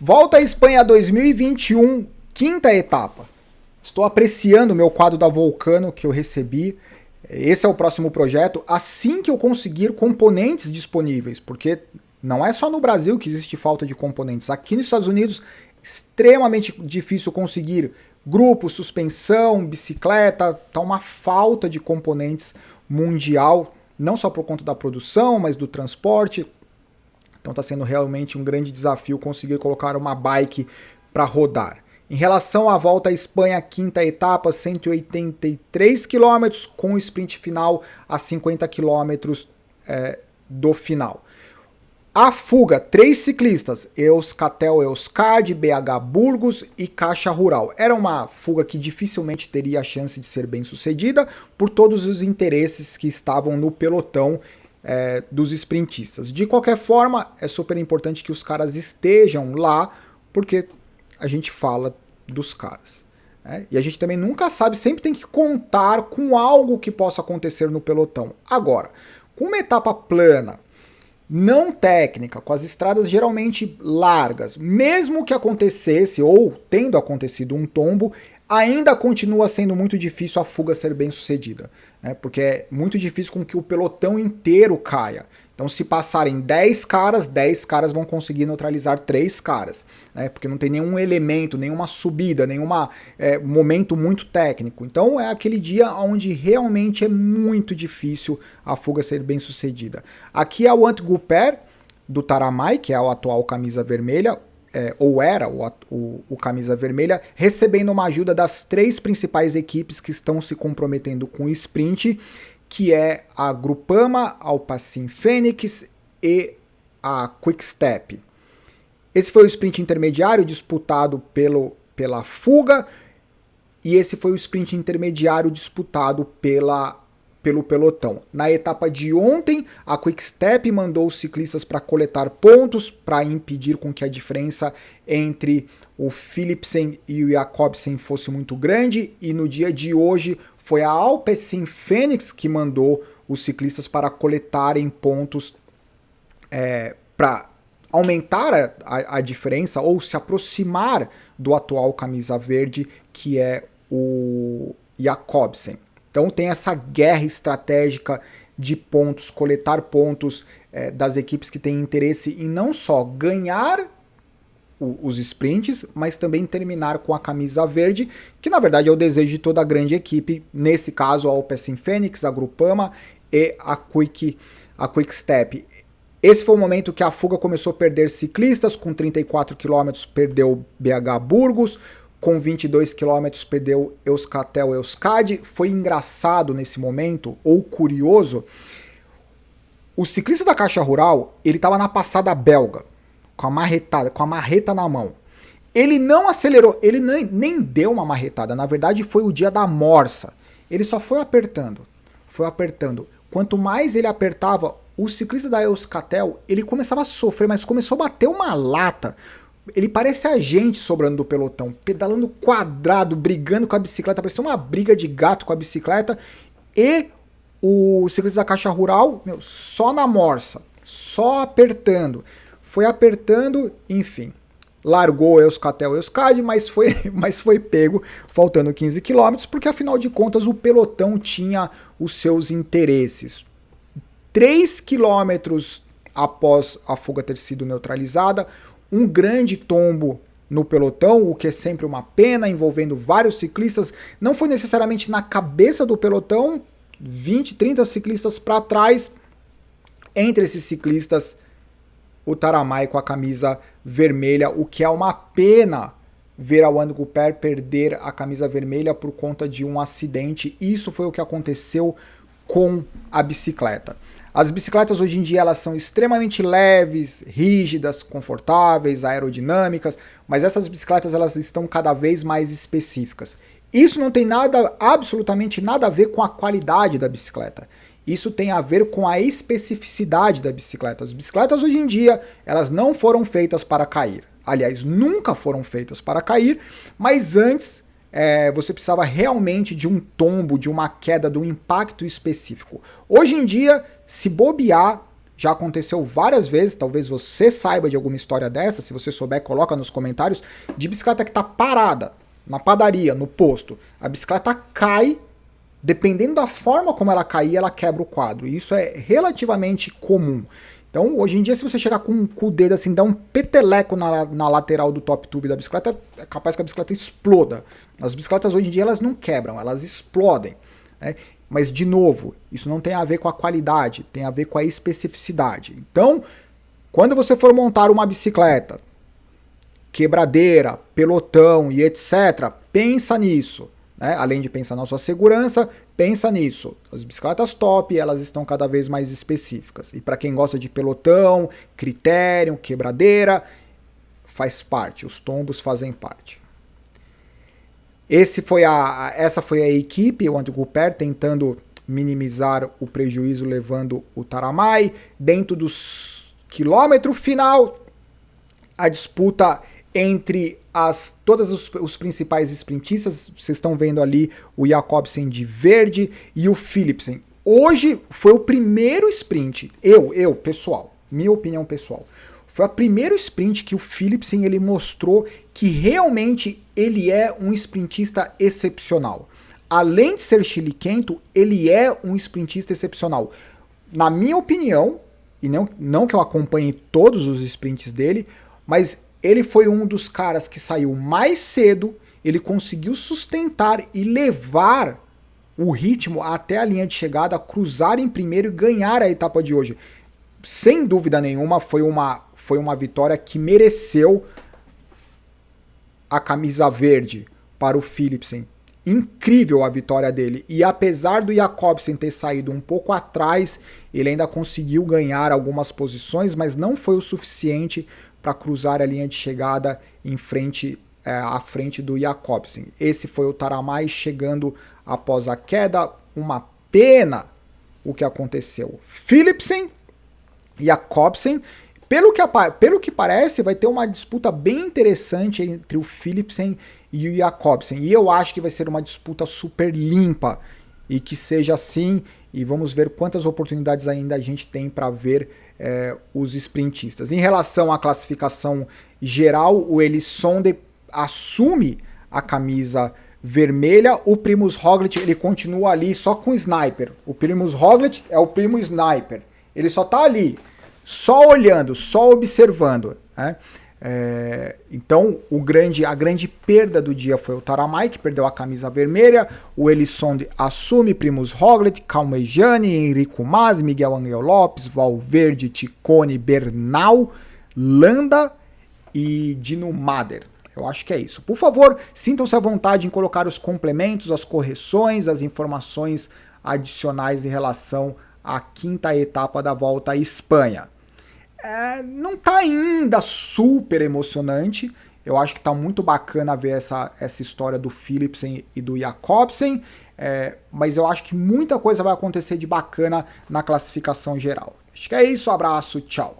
Volta à Espanha 2021, quinta etapa. Estou apreciando o meu quadro da Vulcano que eu recebi. Esse é o próximo projeto. Assim que eu conseguir componentes disponíveis, porque não é só no Brasil que existe falta de componentes. Aqui nos Estados Unidos, extremamente difícil conseguir grupo, suspensão, bicicleta. Tá uma falta de componentes mundial, não só por conta da produção, mas do transporte. Então está sendo realmente um grande desafio conseguir colocar uma bike para rodar. Em relação à volta à Espanha, quinta etapa, 183 km, com o sprint final a 50 km do final. A fuga, 3 ciclistas, Euskaltel Euskadi, BH Burgos e Caixa Rural. Era uma fuga que dificilmente teria a chance de ser bem sucedida por todos os interesses que estavam no pelotão dos sprintistas. De qualquer forma, é super importante que os caras estejam lá, porque a gente fala dos caras. E a gente também nunca sabe, sempre tem que contar com algo que possa acontecer no pelotão. Agora, com uma etapa plana, não técnica, com as estradas geralmente largas, mesmo que acontecesse, ou tendo acontecido um tombo, ainda continua sendo muito difícil a fuga ser bem sucedida, porque é muito difícil com que o pelotão inteiro caia. Então, se passarem 10 caras vão conseguir neutralizar 3 caras, porque não tem nenhum elemento, nenhuma subida, nenhum momento muito técnico. Então, é aquele dia onde realmente é muito difícil a fuga ser bem sucedida. Aqui é o Ant Guper, do Taramai, que é o atual camisa vermelha, ou era o camisa vermelha, recebendo uma ajuda das 3 principais equipes que estão se comprometendo com o sprint, que é a Groupama, a Alpecin Fenix e a Quick-Step. Esse foi o sprint intermediário disputado pela fuga, e esse foi o sprint intermediário disputado pelo pelotão. Na etapa de ontem, a Quick-Step mandou os ciclistas para coletar pontos, para impedir com que a diferença entre o Philipsen e o Jacobsen fosse muito grande, e no dia de hoje foi a Alpecin Fenix que mandou os ciclistas para coletarem pontos para aumentar a diferença ou se aproximar do atual camisa verde, que é o Jacobsen. Então tem essa guerra estratégica de pontos, coletar pontos das equipes que têm interesse em não só ganhar os sprints, mas também terminar com a camisa verde, que na verdade é o desejo de toda a grande equipe, nesse caso a Alpecin Fenix, a Groupama e a Quick-Step. Esse foi o momento que a fuga começou a perder ciclistas, com 34 km perdeu BH Burgos, com 22 km perdeu Euskaltel Euskadi. Foi engraçado nesse momento, ou curioso, o ciclista da Caixa Rural, ele estava na passada belga, com a marreta na mão. Ele não acelerou, ele nem deu uma marretada, na verdade foi o dia da morsa. Ele só foi apertando. Quanto mais ele apertava, o ciclista da Euskaltel, ele começava a sofrer, mas começou a bater uma lata. Ele parece a gente sobrando do pelotão, pedalando quadrado, brigando com a bicicleta, parecia uma briga de gato com a bicicleta, e o ciclista da Caixa Rural, só na morsa, só apertando. Foi apertando, enfim, largou o Euskaltel Euskadi, mas foi pego, faltando 15 km, porque afinal de contas o pelotão tinha os seus interesses. 3 km após a fuga ter sido neutralizada, um grande tombo no pelotão, o que é sempre uma pena, envolvendo vários ciclistas. Não foi necessariamente na cabeça do pelotão, 20, 30 ciclistas para trás. Entre esses ciclistas, o Taramai com a camisa vermelha, o que é uma pena ver a Ant Guper perder a camisa vermelha por conta de um acidente. Isso foi o que aconteceu com a bicicleta. As bicicletas hoje em dia elas são extremamente leves, rígidas, confortáveis, aerodinâmicas, mas essas bicicletas elas estão cada vez mais específicas. Isso não tem absolutamente nada a ver com a qualidade da bicicleta. Isso tem a ver com a especificidade da bicicleta. As bicicletas hoje em dia elas não foram feitas para cair. Aliás, nunca foram feitas para cair, mas antes você precisava realmente de um tombo, de uma queda, de um impacto específico. Hoje em dia, se bobear, já aconteceu várias vezes, talvez você saiba de alguma história dessa, se você souber, coloca nos comentários, de bicicleta que tá parada na padaria, no posto. A bicicleta cai, dependendo da forma como ela cair, ela quebra o quadro. E isso é relativamente comum. Então, hoje em dia, se você chegar com o dedo assim, dar um peteleco na lateral do top tube da bicicleta, é capaz que a bicicleta exploda. As bicicletas hoje em dia, elas não quebram, elas explodem, né? Mas, de novo, isso não tem a ver com a qualidade, tem a ver com a especificidade. Então, quando você for montar uma bicicleta, quebradeira, pelotão e etc., pensa nisso, né? Além de pensar na sua segurança, pensa nisso. As bicicletas top, elas estão cada vez mais específicas. E para quem gosta de pelotão, critério, quebradeira, faz parte. Os tombos fazem parte. Essa foi a equipe, o Andrew Cooper, tentando minimizar o prejuízo levando o Taramai. Dentro dos quilômetro final, a disputa entre todos os principais sprintistas. Vocês estão vendo ali o Jacobsen de verde e o Philipsen. Hoje foi o primeiro sprint, pessoal, minha opinião pessoal, foi o primeiro sprint que o Philipsen ele mostrou que realmente ele é um sprintista excepcional. Além de ser chiliquento, ele é um sprintista excepcional. Na minha opinião, e não que eu acompanhe todos os sprints dele, mas ele foi um dos caras que saiu mais cedo, ele conseguiu sustentar e levar o ritmo até a linha de chegada, cruzar em primeiro e ganhar a etapa de hoje. Sem dúvida nenhuma, foi uma vitória que mereceu a camisa verde para o Philipsen. Incrível a vitória dele. E apesar do Jacobsen ter saído um pouco atrás, ele ainda conseguiu ganhar algumas posições, mas não foi o suficiente para cruzar a linha de chegada à frente do Jacobsen. Esse foi o Taramai chegando após a queda. Uma pena o que aconteceu. Philipsen, Jacobsen, pelo que parece, vai ter uma disputa bem interessante entre o Philipsen e o Jacobsen. E eu acho que vai ser uma disputa super limpa. E que seja assim. E vamos ver quantas oportunidades ainda a gente tem para ver os sprintistas. Em relação à classificação geral, o Elisonde assume a camisa vermelha. O Primus Roglic ele continua ali só com o sniper. O Primus Roglic é o primo sniper. Ele só tá ali, só olhando, só observando, né? Então a grande perda do dia foi o Taramai, que perdeu a camisa vermelha. O Elisonde assume Primus Roglic, Calmejane, Enrico Mas, Miguel Angel Lopes, Valverde, Ciccone, Bernal, Landa e Dino Mader. Eu acho que é isso. Por favor, sintam-se à vontade em colocar os complementos, as correções, as informações adicionais em relação à quinta etapa da Volta à Espanha. Não tá ainda super emocionante. Eu acho que tá muito bacana ver essa história do Philipsen e do Jacobsen, mas eu acho que muita coisa vai acontecer de bacana na classificação geral. Acho que é isso, abraço, tchau.